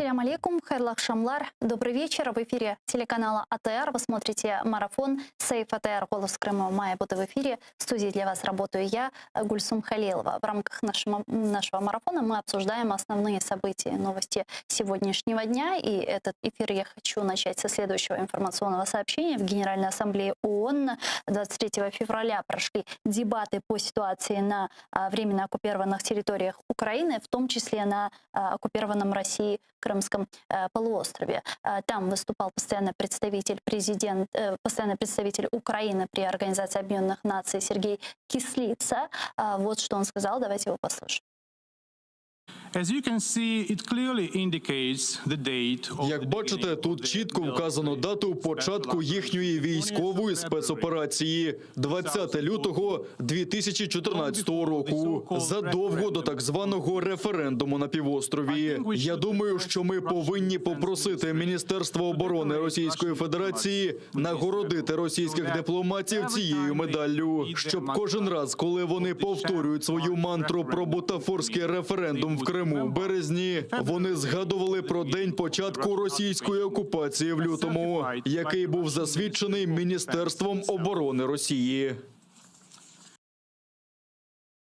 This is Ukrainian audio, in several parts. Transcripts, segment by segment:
Ассаляму алейкум, хайрлах шамлар. Добрый вечер. В эфире телеканала АТР. Вы смотрите марафон «Сейф АТР. Голос Крыма». Мая будет в эфире. В студии для вас работаю я, Гульсум Халилова. В рамках нашего марафона мы обсуждаем основные события, новости сегодняшнего дня. И этот эфир я хочу начать со следующего информационного сообщения. В Генеральной Ассамблее ООН 23 февраля прошли дебаты по ситуации на временно оккупированных территориях Украины, в том числе на оккупированном России Крымском полуострове. Там выступал постоянный представитель Украины при Организации Объединенных Наций Сергей Кислица. Вот что он сказал. Давайте его послушаем. Як бачите, тут чітко вказано дату початку їхньої військової спецоперації – 20 лютого 2014 року, задовго до так званого референдуму на півострові. Я думаю, що ми повинні попросити Міністерство оборони Російської Федерації нагородити російських дипломатів цією медаллю, щоб кожен раз, коли вони повторюють свою мантру про бутафорський референдум в Криму в березні, вони згадували про день початку російської окупації в лютому, який був засвідчений Міністерством оборони Росії.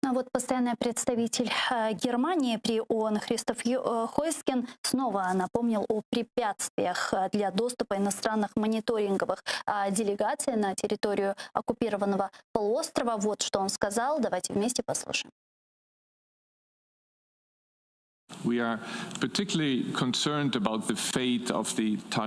Вот постоянный представитель Германии при ООН Христоф Хойскин снова напомнил о препятствиях для доступа иностранных мониторинговых делегаций на территорию оккупированного полуострова. Вот что он сказал. Давайте вместе послушаем.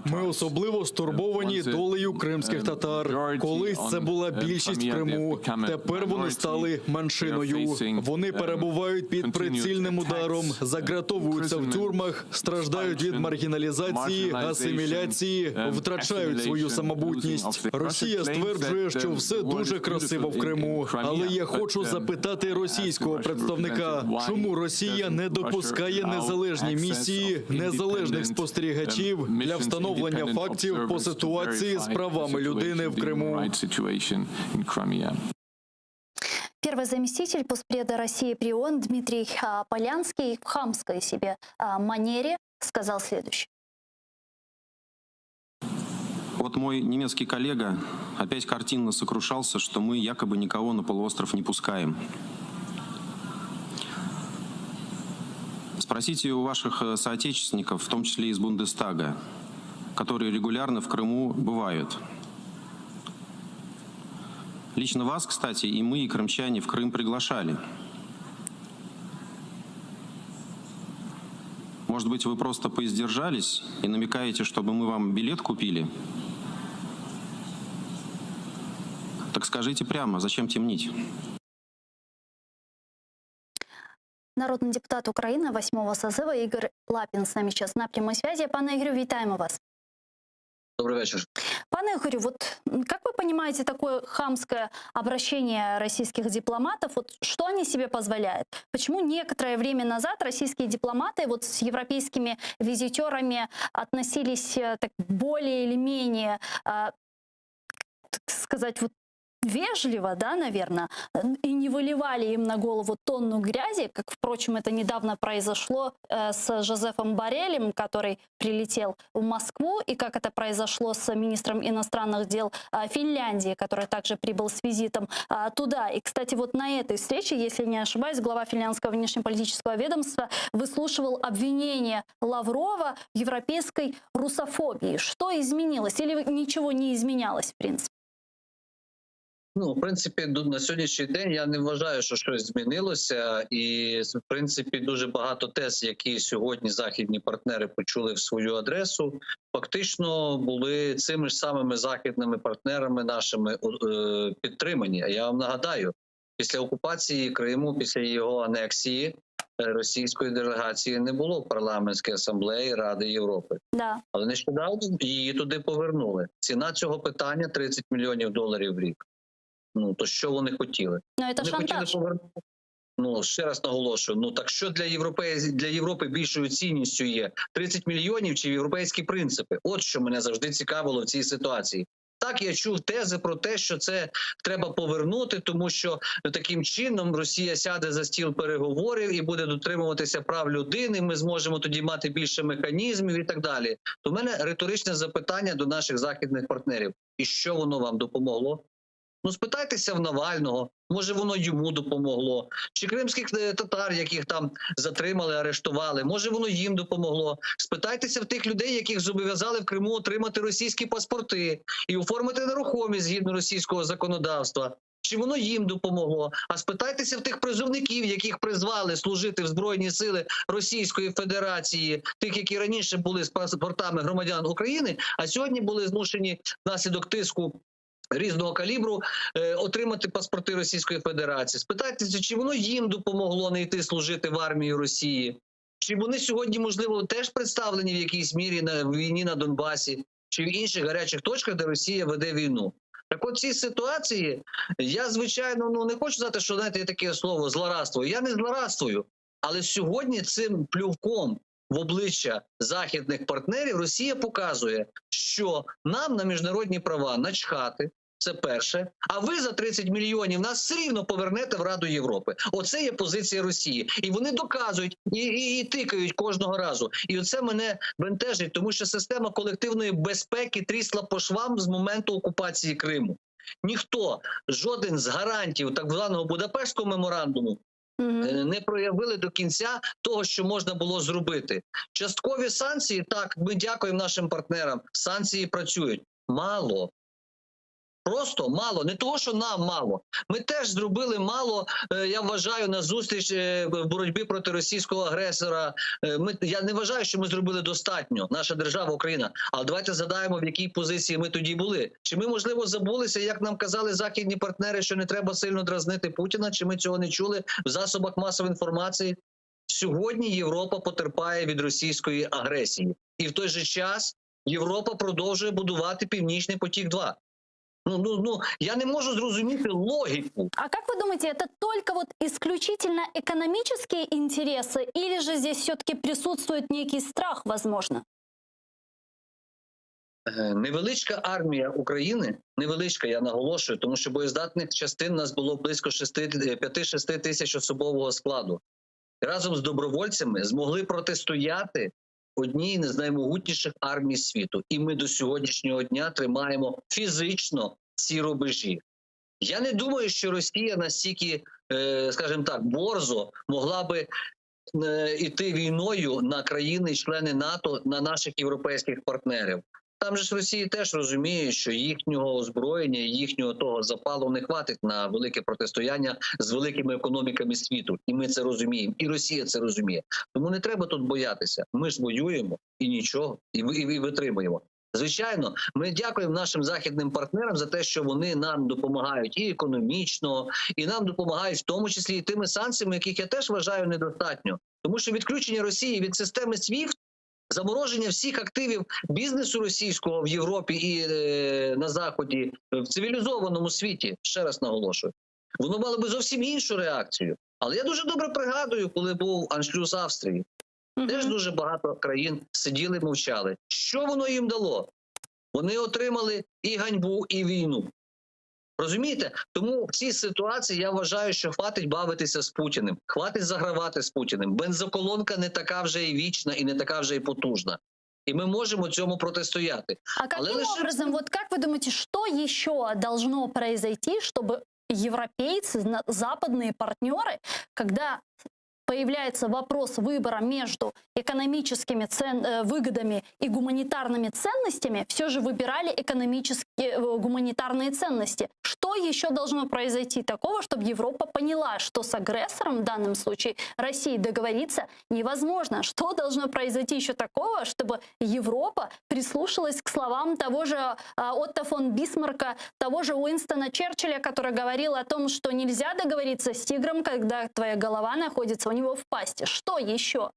Ми особливо стурбовані долею кримських татар. Колись це була більшість в Криму, тепер вони стали меншиною. Вони перебувають під прицільним ударом, загратовуються в тюрмах, страждають від маргіналізації, асиміляції, втрачають свою самобутність. Росія стверджує, що все дуже красиво в Криму. Але я хочу запитати російського представника, чому Росія не допускає незалежні місії, незалежних спостерігачів для встановлення фактів по ситуації з правами людини в Криму. Первый заместитель постпреда России при ООН Дмитрий Полянский в хамской себе манере сказал следующее. Вот мой немецкий коллега опять картинно сокрушался, что мы якобы никого на полуостров не пускаем. Спросите у ваших соотечественников, в том числе из Бундестага, которые регулярно в Крыму бывают. Лично вас, кстати, и мы, и крымчане в Крым приглашали. Может быть, вы просто поиздержались и намекаете, чтобы мы вам билет купили? Так скажите прямо, зачем темнить? Народний депутат України 8-го созыва Игорь Лапин с нами сейчас на прямой связи. Пане Игорю, витаем вас. Добрый вечер. Пане Игорю, вот как вы понимаете такое хамское обращение российских дипломатов? Вот что они себе позволяют? Почему некоторое время назад российские дипломаты вот с европейскими визитерами относились так более или менее, так сказать, вот вежливо, да, наверное, и не выливали им на голову тонну грязи, как, впрочем, это недавно произошло с Жозефом Боррелем, который прилетел в Москву, и как это произошло с министром иностранных дел Финляндии, который также прибыл с визитом туда. И, кстати, вот на этой встрече, если не ошибаюсь, глава финляндского внешнеполитического ведомства выслушивал обвинения Лаврова в европейской русофобии. Что изменилось? Или ничего не изменялось, в принципе? Ну, в принципі, на сьогоднішній день я не вважаю, що щось змінилося. І, в принципі, дуже багато тез, які сьогодні західні партнери почули в свою адресу, фактично були цими ж самими західними партнерами нашими підтримані. Я вам нагадаю, після окупації Криму, після його анексії, російської делегації не було в парламентській асамблеї Ради Європи. Да. Але нещодавно її туди повернули. Ціна цього питання – $30 мільйонів в рік. Ну, то що вони хотіли? Ну, це шантаж. Ну, ще раз наголошую, ну так що для Європи більшою цінністю є? 30 мільйонів чи європейські принципи? От що мене завжди цікавило в цій ситуації. Так, я чув тези про те, що це треба повернути, тому що таким чином Росія сяде за стіл переговорів і буде дотримуватися прав людини, ми зможемо тоді мати більше механізмів і так далі. То в мене риторичне запитання до наших західних партнерів. І що воно вам допомогло? Ну, спитайтеся в Навального, може воно йому допомогло. Чи кримських татар, яких там затримали, арештували, може воно їм допомогло. Спитайтеся в тих людей, яких зобов'язали в Криму отримати російські паспорти і оформити нерухомість згідно російського законодавства. Чи воно їм допомогло? А спитайтеся в тих призовників, яких призвали служити в Збройні сили Російської Федерації, тих, які раніше були з паспортами громадян України, а сьогодні були змушені внаслідок тиску різного калібру отримати паспорти Російської Федерації. Спитайтеся, чи воно їм допомогло не йти служити в армії Росії? Чи вони сьогодні, можливо, теж представлені в якійсь мірі на війні на Донбасі? Чи в інших гарячих точках, де Росія веде війну? Так от в цій ситуації я, звичайно, не хочу сказати, що, знаєте, є таке слово «злорадствую». Я не злорадствую, але сьогодні цим плювком в обличчя західних партнерів Росія показує, що нам на міжнародні права начхати, це перше, а ви за 30 мільйонів нас все рівно повернете в Раду Європи. Оце є позиція Росії. І вони доказують і тикають кожного разу. І оце мене бентежить, тому що система колективної безпеки трісла по швам з моменту окупації Криму. Ніхто, жоден з гарантів так званого Будапештського меморандуму не проявили до кінця того, що можна було зробити. Часткові санкції, так, ми дякуємо нашим партнерам, санкції працюють. Мало. Просто мало. Не того, що нам мало. Ми теж зробили мало, я вважаю, на зустріч в боротьбі проти російського агресора. Я не вважаю, що ми зробили достатньо, наша держава Україна. Але давайте згадаємо, в якій позиції ми тоді були. Чи ми, можливо, забулися, як нам казали західні партнери, що не треба сильно дразнити Путіна? Чи ми цього не чули в засобах масової інформації? Сьогодні Європа потерпає від російської агресії. І в той же час Європа продовжує будувати Північний потік-2. Я не можу зрозуміти логику. А как вы думаете, это только вот исключительно экономические интересы, или же здесь все-таки присутствует некий страх, возможно? Невеличка армія України, невеличка, я наголошую, тому що боєздатних частин у нас було близько 5-6 тисяч особового складу. Разом з добровольцями змогли протистояти одній з наймогутніших армій світу. І ми до сьогоднішнього дня тримаємо фізично ці рубежі. Я не думаю, що Росія настільки, скажімо так, борзо могла би йти війною на країни-члени НАТО, на наших європейських партнерів. Там же ж Росії теж розуміє, що їхнього озброєння, їхнього того запалу не хватить на велике протистояння з великими економіками світу. І ми це розуміємо. І Росія це розуміє. Тому не треба тут боятися. Ми ж воюємо і нічого, і витримуємо. Звичайно, ми дякуємо нашим західним партнерам за те, що вони нам допомагають і економічно, і нам допомагають в тому числі і тими санкціями, яких я теж вважаю недостатньо. Тому що відключення Росії від системи SWIFT, замороження всіх активів бізнесу російського в Європі і на Заході, в цивілізованому світі, ще раз наголошую, воно мало би зовсім іншу реакцію. Але я дуже добре пригадую, коли був аншлюз Австрії. Теж дуже багато країн сиділи, мовчали. Що воно їм дало? Вони отримали і ганьбу, і війну. Розумієте? Тому в цій ситуації я вважаю, що хватить бавитися з Путіним, хватить загравати з Путіним. Бензоколонка не така вже і вічна, і не така вже і потужна. И мы можем этому протистояти. А каким образом, вот как вы думаете, что еще должно произойти, чтобы европейцы, западные партнеры, когда появляется вопрос выбора между экономическими выгодами и гуманитарными ценностями, все же выбирали экономические гуманитарные ценности? Что еще должно произойти такого, чтобы Европа поняла, что с агрессором, в данном случае Россией, договориться невозможно? Что должно произойти еще такого, чтобы Европа прислушалась к словам того же Отто фон Бисмарка, того же Уинстона Черчилля, который говорил о том, что нельзя договориться с тигром, когда твоя голова находится у него в пасти? Что еще?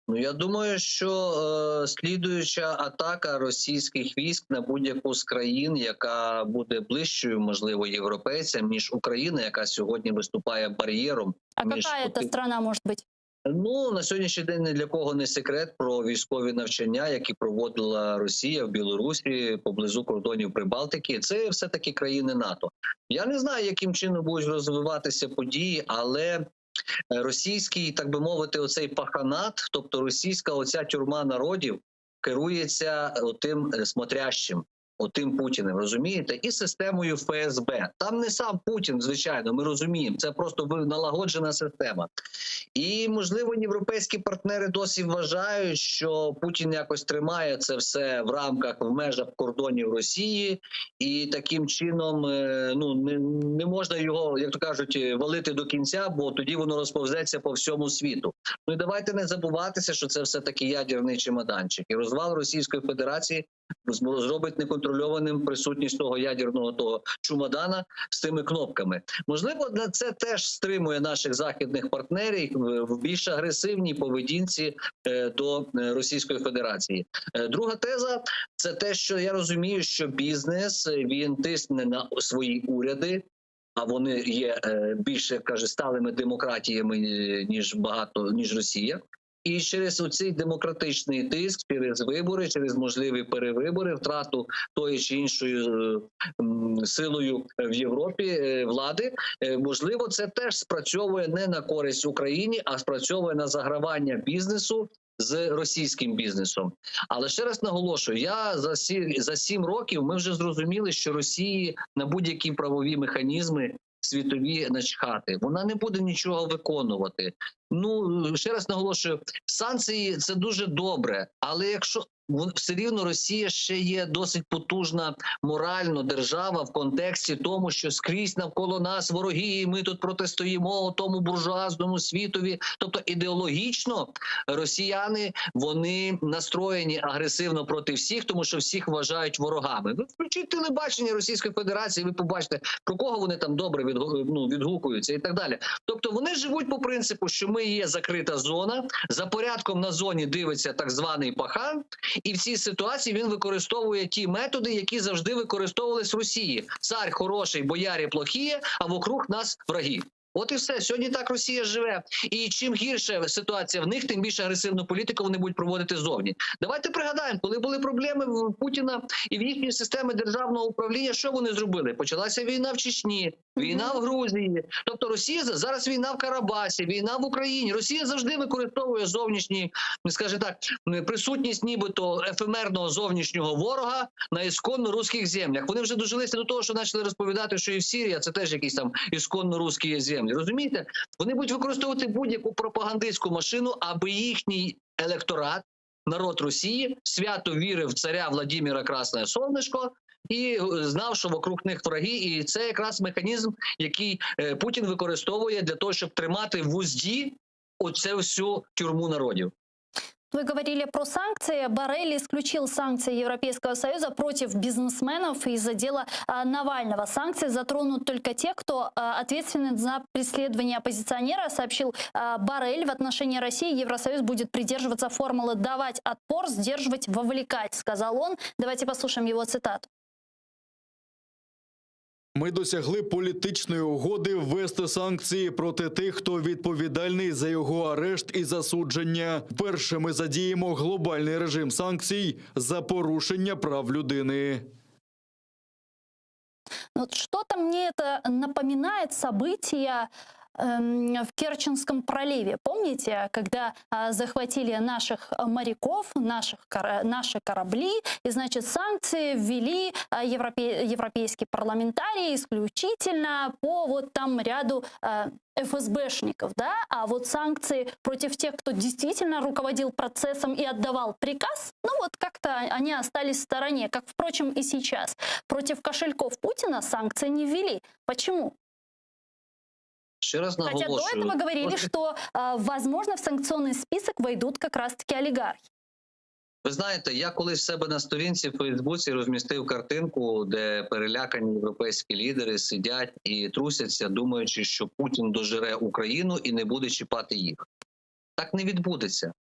Ну, я думаю, що слідуюча атака російських військ на будь-яку з країн, яка буде ближчою, можливо, європейцям, ніж Україна, яка сьогодні виступає бар'єром. А яка ця страна може бути? Ну, на сьогоднішній день ні для кого не секрет про військові навчання, які проводила Росія в Білорусі поблизу кордонів Прибалтики. Це все-таки країни НАТО. Я не знаю, яким чином будуть розвиватися події, але російський, так би мовити, оцей паханат, тобто російська оця тюрма народів, керується отим смотрящим, отим Путіним, розумієте? І системою ФСБ. Там не сам Путін, звичайно, ми розуміємо, це просто налагоджена система. І, можливо, європейські партнери досі вважають, що Путін якось тримає це все в рамках, в межах кордонів Росії, і таким чином ну, не можна його, як то кажуть, валити до кінця, бо тоді воно розповзеться по всьому світу. Ну і давайте не забуватися, що це все-таки ядерний чемоданчик. І розвал Російської Федерації зробить неконтрольованим присутність того ядерного того чемодана з тими кнопками. Можливо, це теж стримує наших західних партнерів в більш агресивній поведінці до Російської Федерації. Друга теза – це те, що я розумію, що бізнес, він тисне на свої уряди, а вони є більше, каже, сталими демократіями, ніж Росія. І через оцей демократичний тиск, через вибори, через можливі перевибори, втрату тої чи іншої силою в Європі влади, можливо, це теж спрацьовує не на користь Україні, а спрацьовує на загравання бізнесу з російським бізнесом. Але ще раз наголошую, за 7 років ми вже зрозуміли, що Росії на будь-які правові механізми світові начхати. Вона не буде нічого виконувати. Ну, ще раз наголошую, санкції – це дуже добре, але якщо все рівно Росія ще є досить потужна морально держава в контексті тому, що скрізь навколо нас вороги, і ми тут протистоїмо тому буржуазному світові. Тобто ідеологічно росіяни, вони настроєні агресивно проти всіх, тому що всіх вважають ворогами. Ви включіть телебачення Російської Федерації, ви побачите, про кого вони там добре відгукуються і так далі. Тобто вони живуть по принципу, що ми є закрита зона, за порядком на зоні дивиться так званий пахан, і в цій ситуації він використовує ті методи, які завжди використовувались в Росії. Цар хороший, бояри плохі, а вокруг нас враги. От і все. Сьогодні так Росія живе. І чим гірша ситуація в них, тим більше агресивну політику вони будуть проводити зовні. Давайте пригадаємо, коли були проблеми в Путіна і в їхній системі державного управління, що вони зробили? Почалася війна в Чечні, війна в Грузії. Тобто Росія, зараз війна в Карабасі, війна в Україні. Росія завжди використовує зовнішній, скажімо так, присутність нібито ефемерного зовнішнього ворога на ісконно руських землях. Вони вже дожилися до того, що почали розповідати, що і в Сирії це теж якісь там ісконно руські землі. Розумієте? Вони будуть використовувати будь-яку пропагандистську машину, аби їхній електорат, народ Росії, свято вірив в царя Владимира Красне Сонечко і знав, що вокруг них враги. І це якраз механізм, який Путін використовує для того, щоб тримати в узді оцю всю тюрму народів. Вы говорили про санкции. Боррелл исключил санкции Европейского Союза против бизнесменов из-за дела Навального. Санкции затронут только те, кто ответственен за преследование оппозиционера, сообщил Боррелл. В отношении России Евросоюз будет придерживаться формулы «давать отпор, сдерживать, вовлекать», сказал он. Давайте послушаем его цитату. Ми досягли політичної угоди ввести санкції проти тих, хто відповідальний за його арешт і засудження. Вперше ми задіємо глобальний режим санкцій за порушення прав людини. Вот что-то мне это напоминает события в Керченском проливе. Помните, когда захватили наших моряков, наши корабли, и, значит, санкции ввели европейские парламентарии исключительно по вот там ряду ФСБшников, да? А вот санкции против тех, кто действительно руководил процессом и отдавал приказ, ну вот как-то они остались в стороне, как, впрочем, и сейчас. Против кошельков Путина санкции не ввели. Почему? Ще раз наголошую. Хотя до этого говорили, что, возможно, в санкционный список войдут как раз-таки олигархи. Ви знаєте, я колись в себе на сторінці в Фейсбуці розмістив картинку, де перелякані європейські лідери сидять і трусяться, думаючи, що Путін дожере Україну і не буде чіпати їх. Так не відбудеться.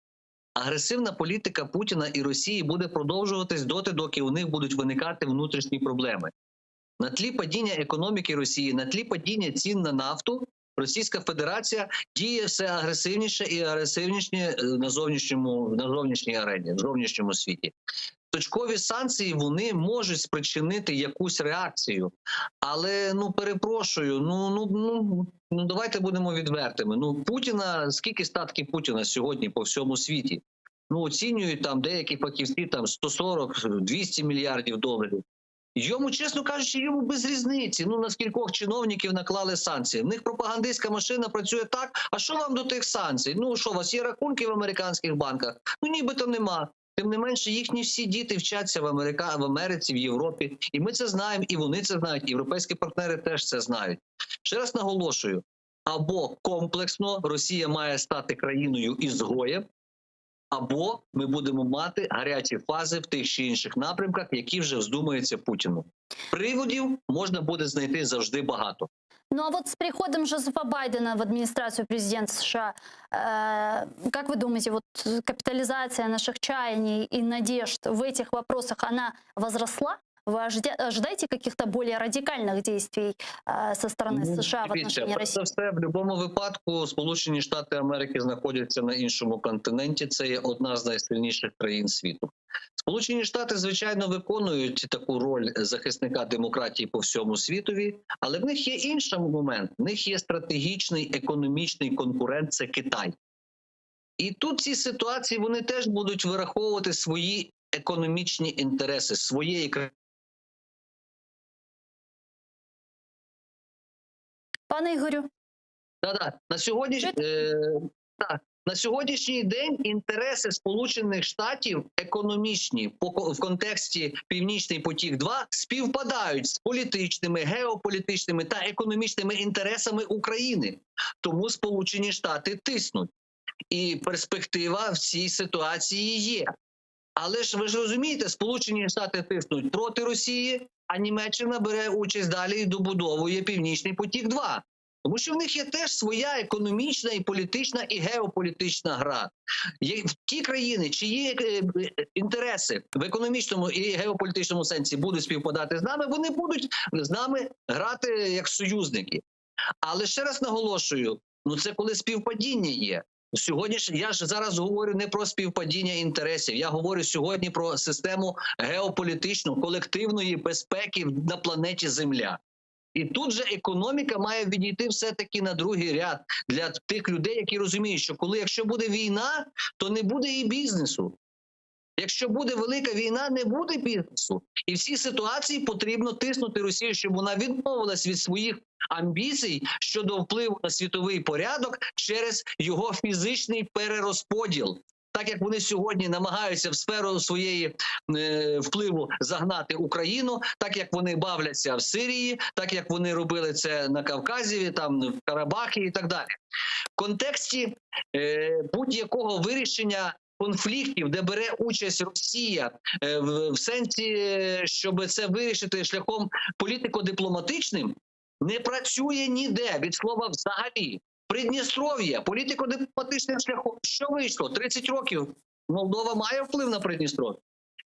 Агресивна політика Путіна і Росії буде продовжуватись доти, доки у них будуть виникати внутрішні проблеми. На тлі падіння економіки Росії, на тлі падіння цін на нафту, Російська Федерація діє все агресивніше і агресивніше на зовнішній арені, в зовнішньому світі. Точкові санкції, вони можуть спричинити якусь реакцію, але, перепрошую, давайте будемо відвертими. Путіна, скільки статків Путіна сьогодні по всьому світі? Оцінюють там деякі фахівці там 140-200 мільярдів доларів. Йому, чесно кажучи, йому без різниці. На скількох чиновників наклали санкції. В них пропагандистська машина працює так, а що вам до тих санкцій? Що, у вас є рахунки в американських банках? Нібито нема. Тим не менше, їхні всі діти вчаться в Америці, в Європі. І ми це знаємо, і вони це знають, європейські партнери теж це знають. Ще раз наголошую, або комплексно Росія має стати країною-ізгоєм, або ми будемо мати гарячі фази в тих чи інших напрямках, які вже вздумаються Путіну. Приводів можна буде знайти завжди багато. А вот с приходом Джозефа Байдена в администрацию президента США, как вы думаете, вот капитализация наших чаяний и надежд в этих вопросах, она возросла? Вы ожидаете каких-то более радикальных действий со стороны США в отношении России? В будь-якому випадку Сполучені Штати Америки знаходяться на іншому континенті. Це є одна з найсильніших країн світу. Сполучені Штати, звичайно, виконують таку роль захисника демократії по всьому світові, але в них є інший момент. В них є стратегічний економічний конкурент – це Китай. І тут ці ситуації, вони теж будуть вираховувати свої економічні інтереси, своєї країни. Пане Ігорю. На сьогоднішній день інтереси Сполучених Штатів економічні в контексті Північний потік-2 співпадають з політичними, геополітичними та економічними інтересами України. Тому Сполучені Штати тиснуть. І перспектива в цій ситуації є. Але ж ви ж розумієте, Сполучені Штати тиснуть проти Росії, а Німеччина бере участь далі і добудовує Північний потік-2. Тому що в них є теж своя економічна, і політична, і геополітична гра. В ті країни, чиї інтереси в економічному і геополітичному сенсі будуть співпадати з нами, вони будуть з нами грати як союзники. Але ще раз наголошую, це коли співпадіння є. Сьогодні ж я зараз говорю не про співпадіння інтересів, я говорю сьогодні про систему геополітичну, колективної безпеки на планеті Земля. І тут же економіка має відійти все-таки на другий ряд для тих людей, які розуміють, що якщо буде війна, то не буде і бізнесу. Якщо буде велика війна, не буде бізнесу. І в цій ситуації потрібно тиснути Росію, щоб вона відмовилась від своїх амбіцій щодо впливу на світовий порядок через його фізичний перерозподіл. Так як вони сьогодні намагаються в сферу своєї впливу загнати Україну, так як вони бавляться в Сирії, так як вони робили це на Кавказі, там в Карабахі і так далі. В контексті будь-якого вирішення конфліктів, де бере участь Росія, в сенсі, щоб це вирішити шляхом політико-дипломатичним, не працює ніде, від слова взагалі. Придністров'я, політико-дипломатичним шляхом. Що вийшло? 30 років Молдова має вплив на Придністров'я.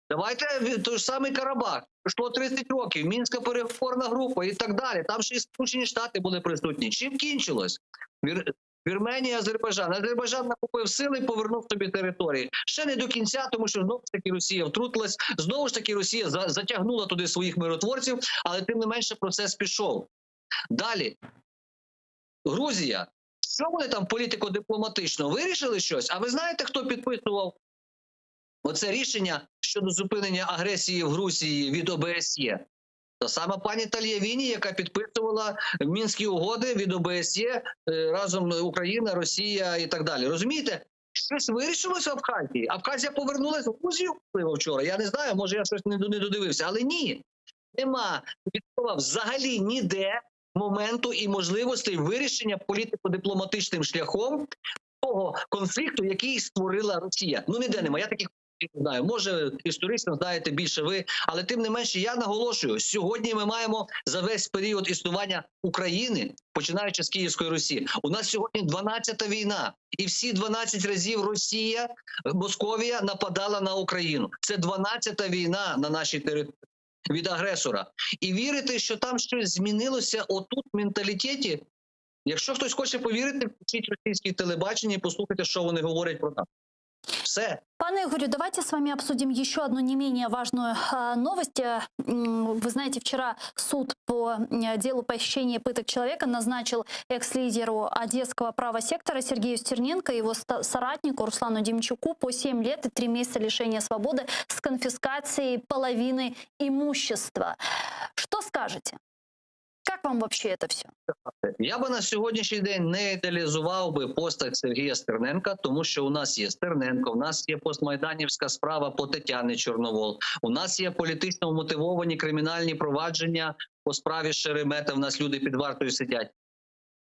Давайте той ж самий Карабах. Пройшло 30 років, Мінська переговорна група і так далі. Там ще і Сполучені Штати були присутні. Чим кінчилось? Вірменія, Азербайджан. Азербайджан накупив сили і повернув тобі території. Ще не до кінця, тому що знову ж таки Росія втрутилась, знову ж таки Росія затягнула туди своїх миротворців, але тим не менше процес пішов. Далі. Грузія. Що вони там політико-дипломатично вирішили щось? А ви знаєте, хто підписував оце рішення щодо зупинення агресії в Грузії від ОБСЄ? Та сама пані Тальявіні, яка підписувала Мінські угоди від ОБСЄ разом Україна, Росія і так далі. Розумієте? Щось вирішилось в Абхазії? Абхазія повернулася в Грузію вчора? Я не знаю, може я щось не додивився, але ні. Нема взагалі ніде моменту і можливостей вирішення політико-дипломатичним шляхом того конфлікту, який створила Росія. Ніде немає. Я таких не знаю. Може, історично знаєте більше ви, але тим не менше я наголошую, сьогодні ми маємо за весь період існування України, починаючи з Київської Русі, у нас сьогодні 12-та війна. І всі 12 разів Росія, Московія нападала на Україну. Це 12-та війна на нашій території від агресора. І вірити, що там щось змінилося отут в менталітеті, Якщо хтось хоче повірити, включіть російське телебачення і послухайте, що вони говорять про нас. Все. Пане Игорю, давайте с вами обсудим еще одну не менее важную новость. Вы знаете, вчера суд по делу похищения и пыток человека назначил экс-лидеру Одесского правосектора Сергею Стерненко и его соратнику Руслану Демчуку по 7 лет и 3 месяца лишения свободы с конфискацией половины имущества. Что скажете? Как вам вообще это все? Я би на сьогоднішній день не ідеалізував би постать Сергія Стерненка, тому що у нас є Стерненко, у нас є постмайданівська справа по Тетяні Чорновол, у нас є політично мотивовані кримінальні провадження по справі Шеремета, в нас люди під вартою сидять.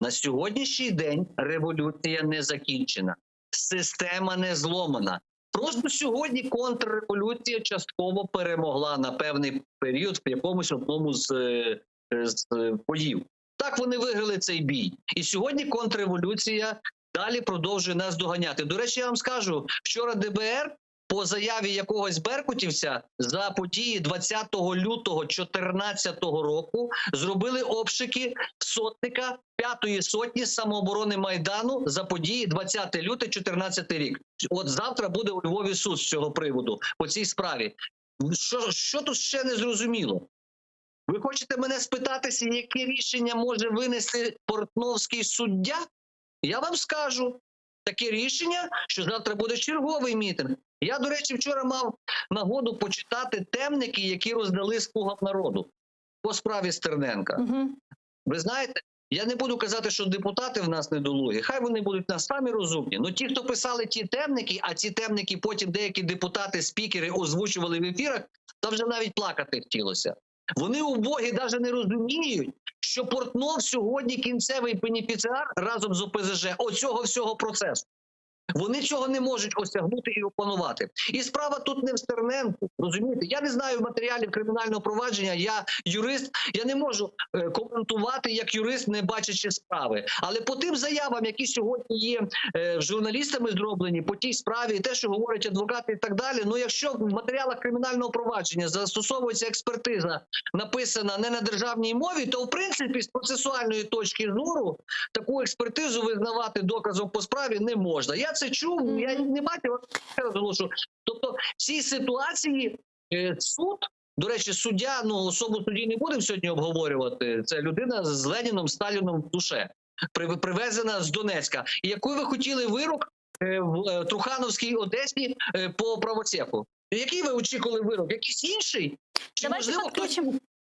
На сьогоднішній день революція не закінчена, система не зломана. Просто сьогодні контрреволюція частково перемогла на певний період в якомусь одному з боїв. Так вони виграли цей бій. І сьогодні контрреволюція далі продовжує нас доганяти. До речі, я вам скажу, вчора ДБР по заяві якогось беркутівця за події 20 лютого 2014 року зробили обшуки сотника 5-ї сотні самооборони Майдану за події 20 лютого 2014 рік. От завтра буде у Львові суд з цього приводу по цій справі. Що тут ще не зрозуміло? Ви хочете мене спитатися, яке рішення може винести портновський суддя? Я вам скажу. Таке рішення, що завтра буде черговий мітинг. Я, до речі, вчора мав нагоду почитати темники, які роздали «Слугам народу» по справі Стерненка. Угу. Ви знаєте, я не буду казати, що депутати в нас недолугі. Хай вони будуть нас самі розумні. Ну ті, хто писали ті темники, а ці темники потім деякі депутати, спікери озвучували в ефірах, та вже навіть плакати хотілося. Вони убогі навіть не розуміють, що Портнов сьогодні кінцевий бенефіціар разом з ОПЗЖ оцього всього процесу. Вони цього не можуть осягнути і опанувати. І справа тут не в Стерненку, розумієте? Я не знаю матеріалів кримінального провадження, я юрист, я не можу коментувати як юрист, не бачачи справи. Але по тим заявам, які сьогодні є журналістами зроблені, по тій справі, і те, що говорять адвокати і так далі, ну якщо в матеріалах кримінального провадження застосовується експертиза, написана не на державній мові, то в принципі з процесуальної точки зору таку експертизу визнавати доказом по справі не можна. Я це чув, я не бачив, розголошу. Тобто в цій ситуації суд, до речі, суддя, ну особу судді не будемо сьогодні обговорювати, це людина з Леніном, Сталіном в душе, привезена з Донецька. І який ви хотіли вирок в Трухановській Одесі по правоцеку? Який ви очікували вирок? Якийсь інший? Чи можливо хтось...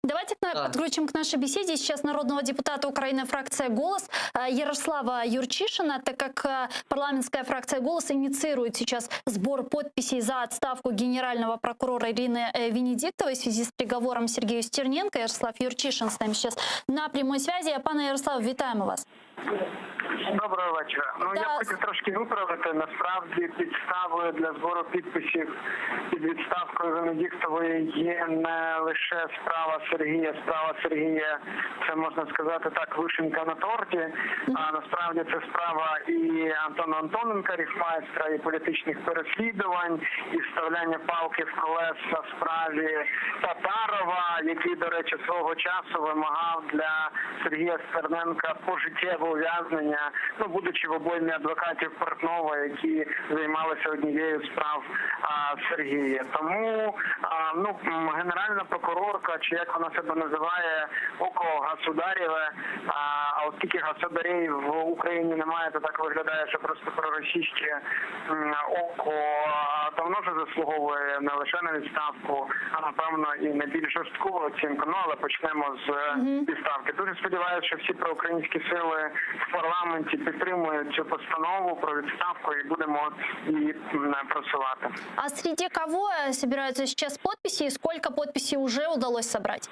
Давайте подключим к нашей беседе сейчас народного депутата Украины фракция «Голос» Ярослава Юрчишина, так как парламентская фракция «Голос» инициирует сейчас сбор подписей за отставку генерального прокурора Ирины Венедиктовой в связи с приговором Сергею Стерненко. Ярослав Юрчишин с нами сейчас на прямой связи. Пане Ярослав, вітаємо вас. Доброго вечора. Ну, я хочу трошки виправити. Насправді підставою для збору підписів під відставкою Венедіктової є не лише справа Сергія. Справа Сергія, це можна сказати так, вишенька на торті. А насправді це справа і Антона Антоненка, ріфмайстра, і політичних переслідувань, і вставляння палки в колеса в справі Татарова, який, до речі, свого часу вимагав для Сергія Стерненка пожиттєвого ув'язнення, ну, будучи в обоймі адвокатів Портнова, які займалися однією з справ Сергія. Тому ну, генеральна прокурорка, чи як вона себе називає, око Государєве, а оскільки государів в Україні немає, то так виглядає, що просто проросійське око давно вже заслуговує не лише на відставку, а напевно і на більш жорстку оцінку. Ну, але почнемо з відставки. Дуже сподіваюся, що всі проукраїнські сили в парламенті підтримують цю постанову про відставку і будемо її просувати. А среди кого собираются сейчас подписи и сколько подписей уже удалось собрать?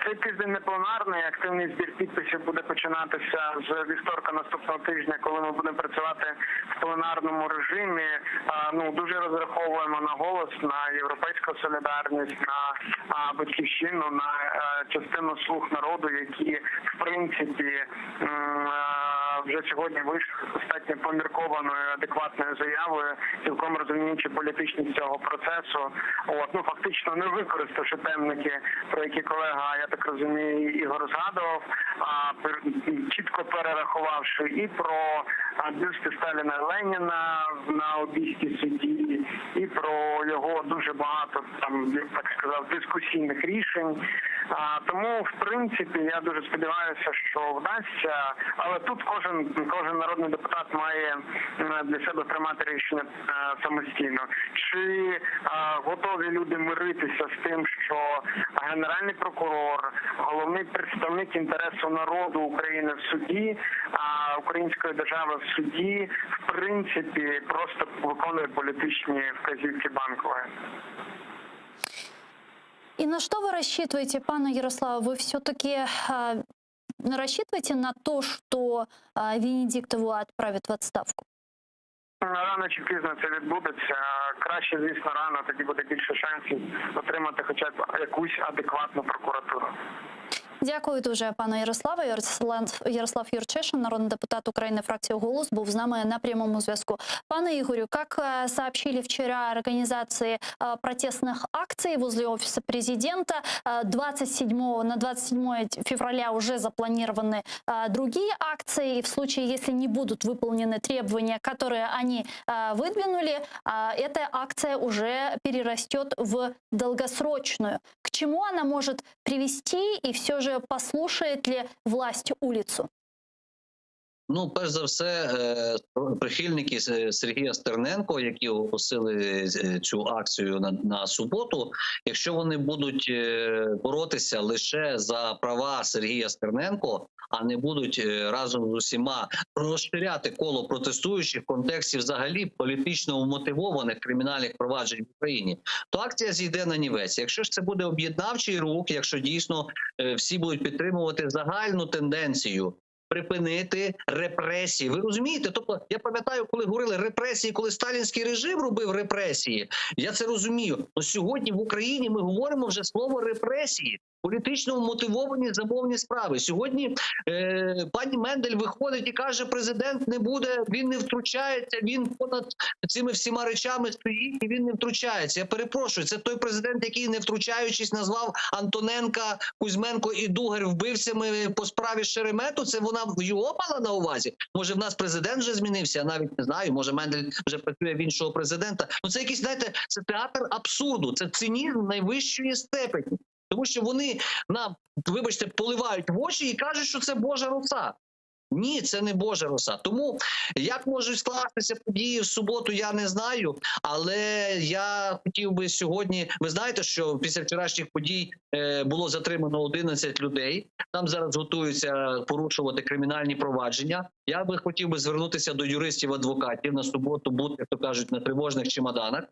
Цей тиждень не пленарний, активний збір підписів буде починатися з вівторка наступного тижня, коли ми будемо працювати в пленарному режимі. Ну, дуже розраховуємо на «Голос», на «Європейську солідарність», на «Батьківщину», на частину «Слуг народу», які, в принципі, вже сьогодні вийшли достатньо поміркованою, адекватною заявою, цілком розуміючи політичність цього процесу. Ну, фактично не використавши темники, про які колега, я так розумію, Ігор згадував, чітко перерахувавши і про бюсти Сталіна і Леніна на обійсті судді, і про його дуже багато, там, як так сказав, дискусійних рішень. Тому, в принципі, я дуже сподіваюся, що вдасться, але тут кожен народний депутат має для себе приймати рішення самостійно. Чи готові люди миритися з тим, що Генеральний прокурор, головний представник інтересу народу України в суді, української держави в суді, в принципі, просто виконує політичні вказівки Банкової. И на что вы рассчитываете, пане Ярославе? Вы все-таки рассчитываете на то, что Венедиктову отправят в отставку? Рано чи пізно це відбудеться. Краще, звісно, рано, тоді буде більше шансів отримати хоча б якусь адекватну прокуратуру. Дякую дуже, пану Ярославу. Ярослав Юрчишин, народний депутат України, фракція «Голос», був з нами на прямому зв'язку. Пане Игорю, как сообщили вчера организации протестных акций возле офиса президента, на 27 февраля уже запланированы другие акции. И в случае, если не будут выполнены требования, которые они выдвинули, эта акция уже перерастет в долгосрочную. К чему она может привести, и все же послушает ли власть улицу? Ну, перш за все, прихильники Сергія Стерненко, які оголосили цю акцію на суботу, якщо вони будуть боротися лише за права Сергія Стерненко, а не будуть разом з усіма розширяти коло протестуючих в контексті взагалі політично вмотивованих кримінальних проваджень в Україні, то акція зійде на нівець. Якщо ж це буде об'єднавчий рух, якщо дійсно всі будуть підтримувати загальну тенденцію припинити репресії. Ви розумієте? Тобто, я пам'ятаю, коли говорили репресії, коли сталінський режим робив репресії, я це розумію. Но сьогодні в Україні ми говоримо вже слово репресії. Політично вмотивовані замовні справи. Сьогодні пані Мендель виходить і каже, президент не буде, він не втручається, він понад цими всіма речами стоїть і він не втручається. Я перепрошую, це той президент, який, не втручаючись, назвав Антоненка, Кузьменко і Дугар вбивцями по справі Шеремету? Це вона його мала на увазі? Може, в нас президент вже змінився? Я навіть не знаю. Може, Мендель вже працює в іншого президента? Ну, це якийсь, знаєте, це театр абсурду, це цинізм найвищої степені. Тому що вони нам, вибачте, поливають в очі і кажуть, що це Божа роса. Ні, це не Божа роса. Тому як можуть скластися події в суботу, я не знаю. Але я хотів би сьогодні... Ви знаєте, що після вчорашніх подій було затримано 11 людей. Там зараз готуються порушувати кримінальні провадження. Я би хотів звернутися до юристів-адвокатів на суботу бути, як то кажуть, на тривожних чемоданах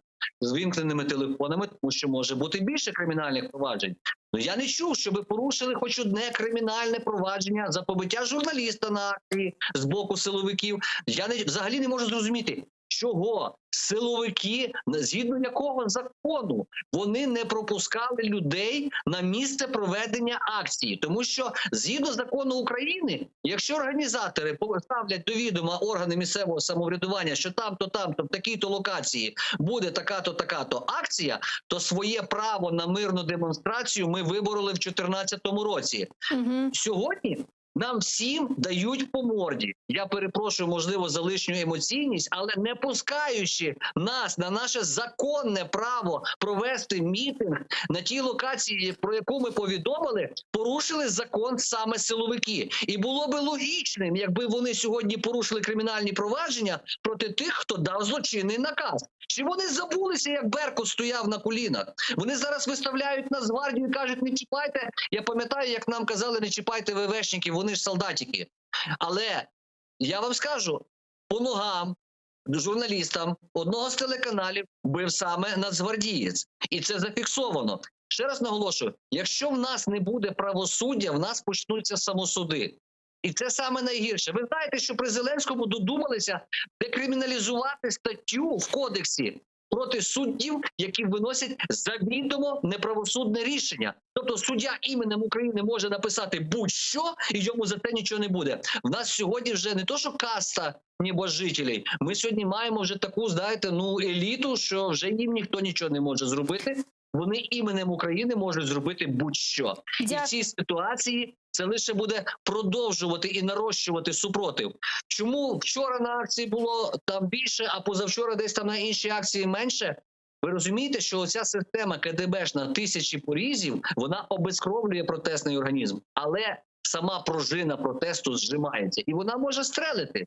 з вімкненими телефонами, тому що може бути більше кримінальних проваджень. Ну, я не чув, щоб порушили хоч одне кримінальне провадження за побиття журналіста на акції з боку силовиків. Я взагалі не можу зрозуміти, чого силовики, згідно якого закону, вони не пропускали людей на місце проведення акції. Тому що, згідно закону України, якщо організатори поставлять до відома органи місцевого самоврядування, що там-то, в такій-то локації буде така-то акція, то своє право на мирну демонстрацію ми вибороли в 2014 році. Сьогодні нам всім дають по морді. Я перепрошую, можливо, за лишню емоційність, але не пускаючи нас на наше законне право провести мітинг на тій локації, про яку ми повідомили, порушили закон саме силовики. І було би логічним, якби вони сьогодні порушили кримінальні провадження проти тих, хто дав злочинний наказ. Чи вони забулися, як Беркут стояв на колінах? Вони зараз виставляють Нацгвардію і кажуть, не чіпайте. Я пам'ятаю, як нам казали, не чіпайте ВВшників, вони ж солдатики. Але я вам скажу, по ногам журналістам одного з телеканалів бив саме нацгвардієць. І це зафіксовано. Ще раз наголошую, якщо в нас не буде правосуддя, в нас почнуться самосуди. І це саме найгірше. Ви знаєте, що при Зеленському додумалися декриміналізувати статтю в кодексі проти суддів, які виносять завідомо неправосудне рішення. Тобто суддя іменем України може написати будь-що, і йому за те нічого не буде. В нас сьогодні вже не то, що каста небожителей, ми сьогодні маємо вже таку, знаєте, еліту, що вже їм ніхто нічого не може зробити. Вони іменем України можуть зробити будь-що. І в Дякую. цій ситуації це лише буде продовжувати і нарощувати супротив. Чому вчора на акції було там більше, а позавчора десь там на інші акції менше? Ви розумієте, що оця система КДБшна тисячі порізів, вона обезкровлює протестний організм. Але сама пружина протесту зжимається. І вона може стрелити.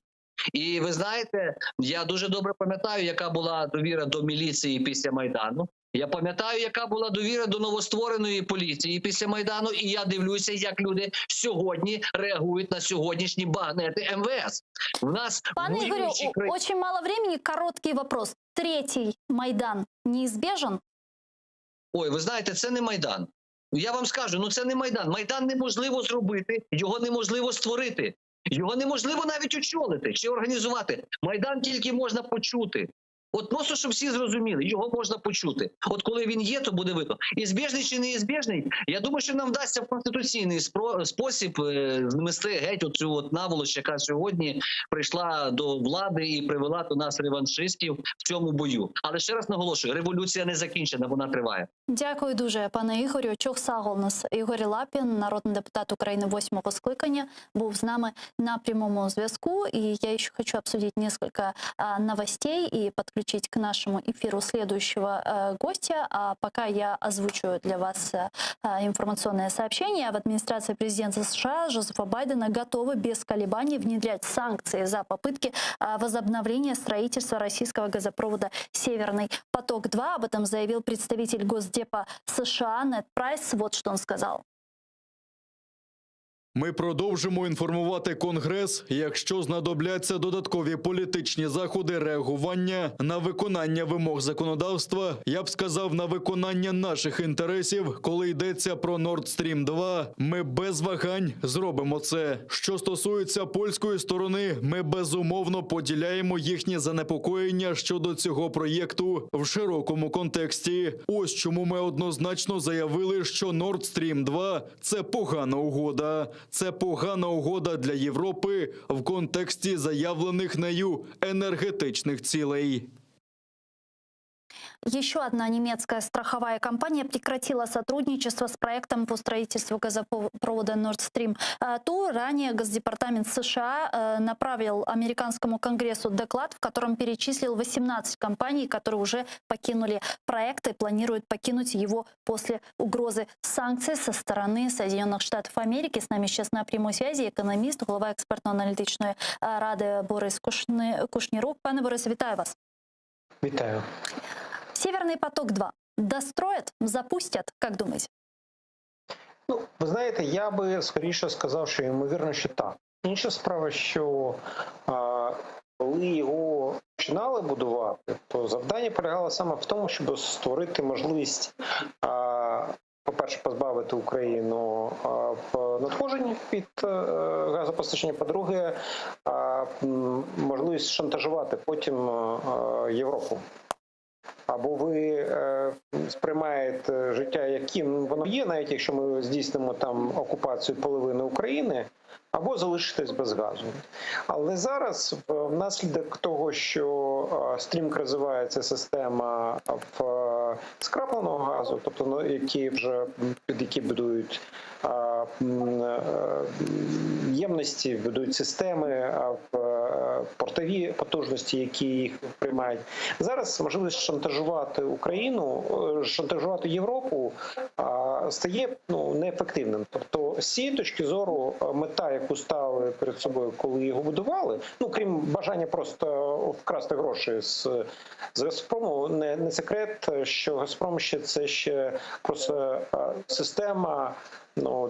І ви знаєте, я дуже добре пам'ятаю, яка була довіра до міліції після Майдану. Я пам'ятаю, яка була довіра до новоствореної поліції після Майдану, і я дивлюся, як люди сьогодні реагують на сьогоднішні багнети МВС. У нас Пане Игорю, воюючі країни. очень мало времени, короткий вопрос. Третий Майдан неизбежен? Ой, ви знаєте, це не Майдан. Я вам скажу, ну це не Майдан. Майдан неможливо зробити, його неможливо створити. Його неможливо навіть очолити чи організувати. Майдан тільки можна почути. От просто, щоб всі зрозуміли, його можна почути. От коли він є, то буде видно. Ізбіжний чи неізбіжний, я думаю, що нам вдасться в конституційний спосіб змести геть оцю от наволоч, яка сьогодні прийшла до влади і привела до нас реваншистів в цьому бою. Але ще раз наголошую, революція не закінчена, вона триває. Дякую дуже, пане Ігорю. Чохсагол нас Ігор Лапін, народний депутат України 8-го скликання, був з нами на прямому зв'язку. И я еще хочу обсудить несколько новостей и подключить к нашему эфиру следующего гостя. А пока я озвучу для вас информационное сообщение. В администрации президента США Джозефа Байдена готовы без колебаний внедрять санкции за попытки возобновления строительства российского газопровода «Северный поток-2». Об этом заявил представитель Госдепа США Нед Прайс. Вот что он сказал. Ми продовжимо інформувати Конгрес, якщо знадобляться додаткові політичні заходи реагування на виконання вимог законодавства, я б сказав, на виконання наших інтересів, коли йдеться про Nord Stream 2, ми без вагань зробимо це. Що стосується польської сторони, ми безумовно поділяємо їхні занепокоєння щодо цього проєкту в широкому контексті. Ось чому ми однозначно заявили, що Nord Stream 2 – це погана угода. Це погана угода для Європи в контексті заявлених нею енергетичних цілей. Еще одна немецкая страховая компания прекратила сотрудничество с проектом по строительству газопровода Nord Stream 2. Ранее Госдепартамент США направил американскому Конгрессу доклад, в котором перечислил 18 компаний, которые уже покинули проект и планируют покинуть его после угрозы санкций со стороны Соединенных Штатов Америки. С нами сейчас на прямой связи экономист, глава экспертно-аналитичної ради Борис Кушнірук. Пане Борисе, вітаю вас. Вітаю. Северный поток-2 достроят, запустят, как думаете? Ну, ви знаєте, я би скоріше сказав, що ймовірно, що так. Інша справа, що коли його починали будувати, то завдання полягало саме в тому, щоб створити можливість, по-перше, позбавити Україну надходжень від газопостачання, по-друге, можливість шантажувати потім Європу. Або ви сприймаєте життя, яким воно є, навіть якщо ми здійснимо там окупацію половини України, або залишитесь без газу. Але зараз, внаслідок того, що стрімко розвивається система скрапленого газу, тобто під які будують ємності, будують системи, портові потужності, які їх приймають. Зараз можливість шантажувати Україну, шантажувати Європу стає неефективним. Тобто з цієї точки зору мета, яку ставили перед собою, коли його будували, крім бажання просто вкрасти гроші з Газпрому, не секрет, що Газпром це ще просто система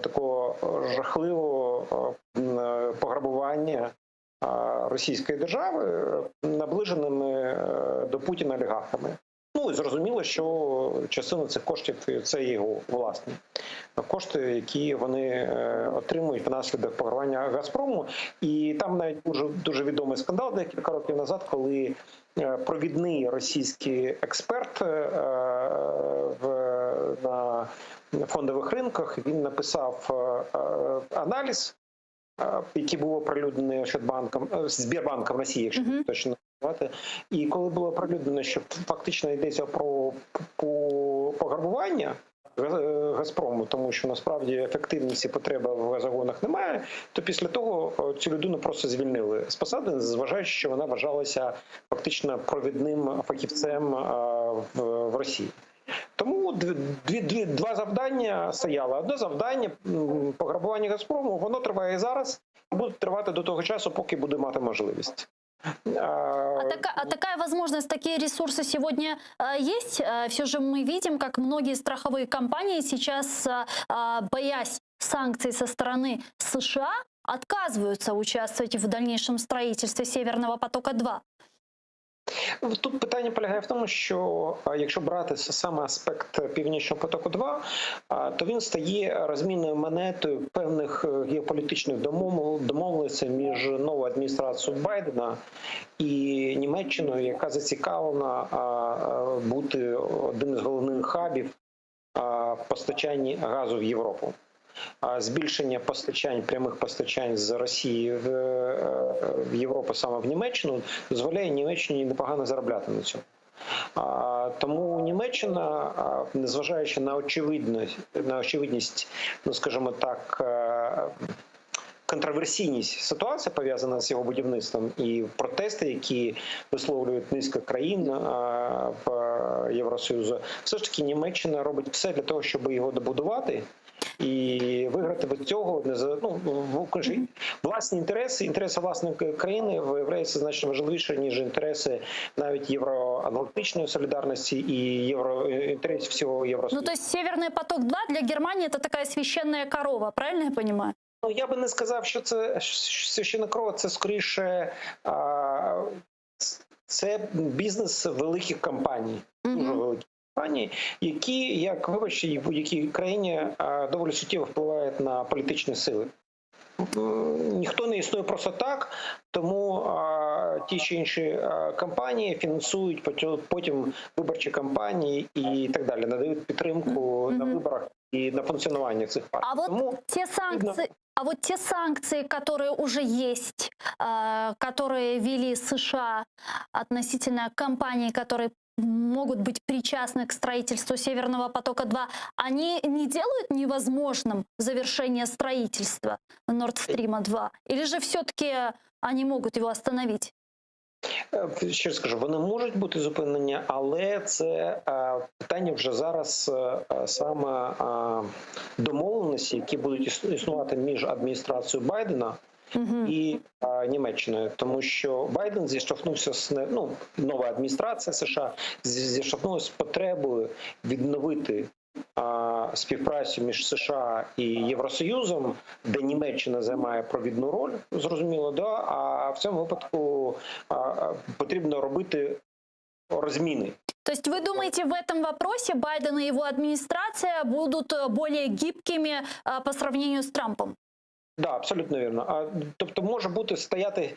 такого жахливого пограбування російської держави наближеними до Путіна олігархами. І зрозуміло, що частина цих коштів – це його власні кошти, які вони отримують внаслідок пограбування Газпрому. І там навіть дуже відомий скандал декілька років назад, коли провідний російський експерт на фондових ринках, він написав аналіз, який був оприлюднений Сбербанком Росії, якщо точно І коли було оприлюднено, що фактично йдеться про пограбування Газпрому, тому що насправді ефективності потреби в газогонах немає, то після того цю людину просто звільнили з посади, зважаючи, що вона вважалася фактично провідним фахівцем в Росії. Тому два завдання стояло. Одне завдання – пограбування Газпрому, воно триває і зараз, і буде тривати до того часу, поки буде мати можливість. А такая возможность, такие ресурсы сегодня есть? Все же мы видим, как многие страховые компании сейчас, боясь санкций со стороны США, отказываются участвовать в дальнейшем строительстве Северного потока-2. Тут питання полягає в тому, що якщо брати саме аспект Північного потоку-2, то він стає розмінною монетою певних геополітичних домовленостей між новою адміністрацією Байдена і Німеччиною, яка зацікавлена бути одним з головних хабів постачання газу в Європу. Збільшення постачань, прямих постачань з Росії в Європу, саме в Німеччину, дозволяє Німеччині непогано заробляти на цьому. Тому Німеччина, незважаючи на очевидність, ну скажімо так, контроверсійність ситуації, пов'язана з його будівництвом, і протести, які висловлюють низка країн в Євросоюзу, все ж таки Німеччина робить все для того, щоб його добудувати. І виграти від цього власні інтереси власної країни виявляються значно важливіше, ніж інтереси навіть євроатлантичної солідарності і інтересів всього Євросоюзу. Ну, то есть Северный поток-2 для Германии это такая священная корова, правильно я понимаю? Ну, я би не сказав, що це священна корова, це скоріше це бізнес великих компаній, дуже великих компаній, які, як вибачте, в будь-якій країні доволі суттєво впливають на політичні сили. Ніхто не існує просто так, тому ті чи інші компанії фінансують потім виборчі кампанії і так далі, надають підтримку на виборах і на функціонування цих партій. А вот те санкции, которые уже есть, которые ввели США относительно компаний, которые могут быть причастны к строительству Северного потока-2, они не делают невозможным завершение строительства Nord Stream-2? Или же все-таки они могут его остановить? Ще раз скажу, вони можуть бути зупинені, але це питання вже зараз саме домовленості, які будуть існувати між адміністрацією Байдена і Німеччиною, співпрацю Байден зіштовхнувся з нова адміністрація США зіштовхнулася з потребою відновити співпрацю між США і Євросоюзом, де Німеччина займає провідну роль, зрозуміло, да? А в цьому випадку потрібно робити розміни. То есть вы думаете, в этом вопросе Байден и его администрация будут более гибкими по сравнению с Трампом? Да, абсолютно вірно. Тобто може бути стояти,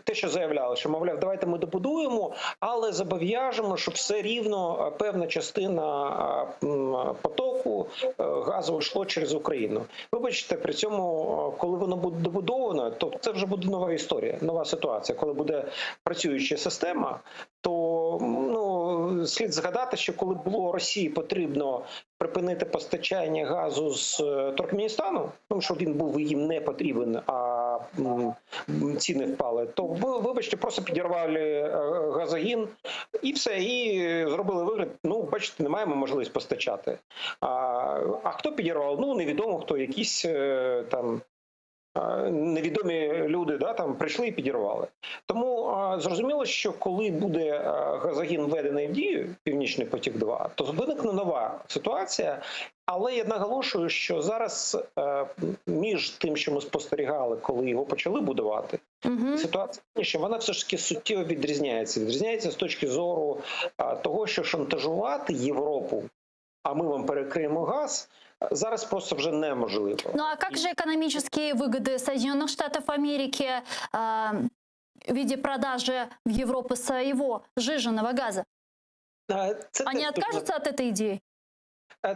те, що заявляли, що, мовляв, давайте ми добудуємо, але зобов'яжемо, щоб все рівно певна частина потоку газу йшло через Україну. Вибачте, при цьому, коли воно буде добудовано, то це вже буде нова історія, нова ситуація. Коли буде працююча система, то слід згадати, що коли було Росії потрібно припинити постачання газу з Туркменістану, тому що він був їм не потрібен, а ціни впали, то, вибачте, просто підірвали газогін і все, і зробили вигляд, бачите, не маємо можливість постачати. А хто підірвав? Невідомо хто, якісь там невідомі люди прийшли і підірвали. Тому зрозуміло, що коли буде газогін введений в дію, Північний потік-2, то виникне нова ситуація. Але я наголошую, що зараз між тим, що ми спостерігали, коли його почали будувати, ситуація, що вона все ж таки суттєво відрізняється. Відрізняється з точки зору того, що шантажувати Європу, а ми вам перекриємо газ, зараз просто вже неможливо. Ну а как же экономические выгоды Соединенных Штатов Америки в виде продажи в Европу своего сжиженного газа? Они откажутся от этой идеи?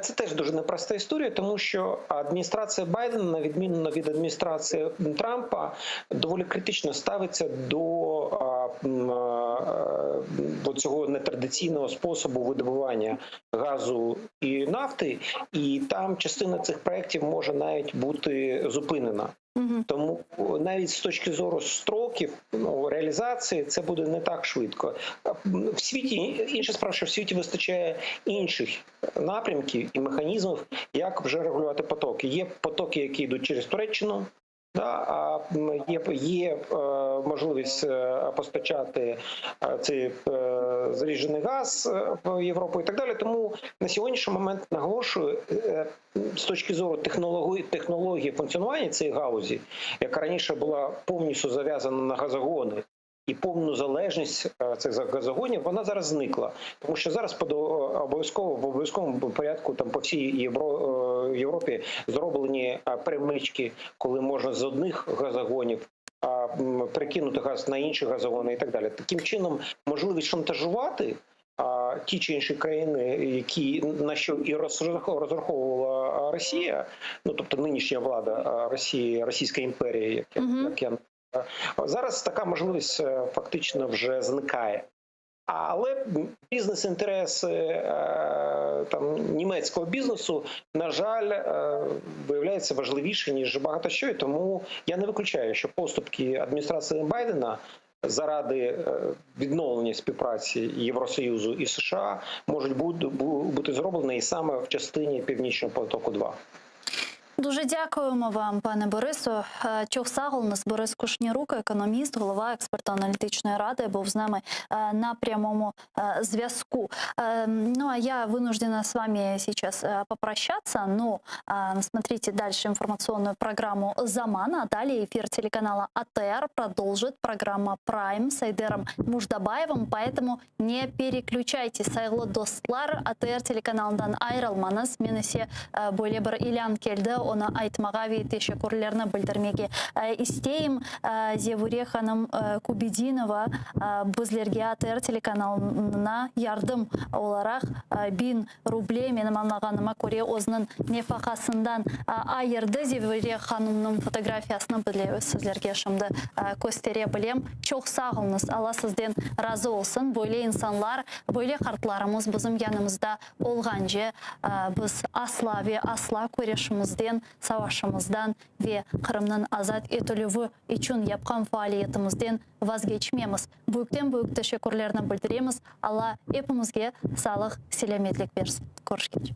Це теж дуже непроста історія, тому що адміністрація Байдена, на відміну від адміністрації Трампа, доволі критично ставиться до цього нетрадиційного способу видобування газу і нафти, і там частина цих проєктів може навіть бути зупинена. Тому навіть з точки зору строків реалізації це буде не так швидко. В світі, інша справа, що в світі вистачає інших напрямків і механізмів, як вже регулювати потоки. Є потоки, які йдуть через Туреччину, а є можливість постачати цей заряджений газ в Європу і так далі. Тому на сьогоднішній момент, наголошую, з точки зору технології функціонування цієї галузі, яка раніше була повністю зав'язана на газогони, і повну залежність цих газогонів, вона зараз зникла. Тому що зараз в обов'язковому порядку там по всій Європі зроблені перемички, коли можна з одних газогонів перекинути газ на інші газогони і так далі. Таким чином, можливість шантажувати ті чи інші країни, на що і розраховувала Росія, тобто нинішня влада Росії, Російська імперія, як я зараз така можливість фактично вже зникає. Але бізнес-інтереси німецького бізнесу, на жаль, виявляються важливіші, ніж багато що. І тому я не виключаю, що поступки адміністрації Байдена заради відновлення співпраці Євросоюзу і США можуть бути зроблені і саме в частині Північного потоку-2. Дуже дякуємо вам, пане Борису. Чохсаголнес Борис Кушнірук, економіст, голова експертно-аналітичної ради, був з нами на прямому зв'язку. Ну, а я вынуждена с вами сейчас попрощаться, но смотрите дальше информационную программу «Заман», а далее эфир телеканала АТР продолжит программа «Прайм» с Айдером Муждабаевым, поэтому не переключайтесь. Сайло Достлар, АТР телеканалдан айрылмаңыз. Мен есе Бойлебір Ильян келді, оны айтмаға ветеші көрлеріні білдірмеге істейім. Зевуре ханым Кубединова біздерге АТР телеканалына ярдым оларақ 1000 рублей менің анлағаныма көре өзінің нефақасындан айырды. Зевуре ханымның фотографиясыны біле сіздерге шымды көстере білем. Çok sağ olunuz. Allah sizden razı olsun. Böyle insanlar, böyle kartlarımız bizim yanımızda olğanca biz asla ve asla көрішімізден, savaşımızdan ve Kırım'ın azat etülüvü için yapkan faaliyetimizden vazgeçmemiz. Büyükten teşekkürlerini bildiremiz. Allah hepimizge sağlık, selametlik versin. Görüşürüz.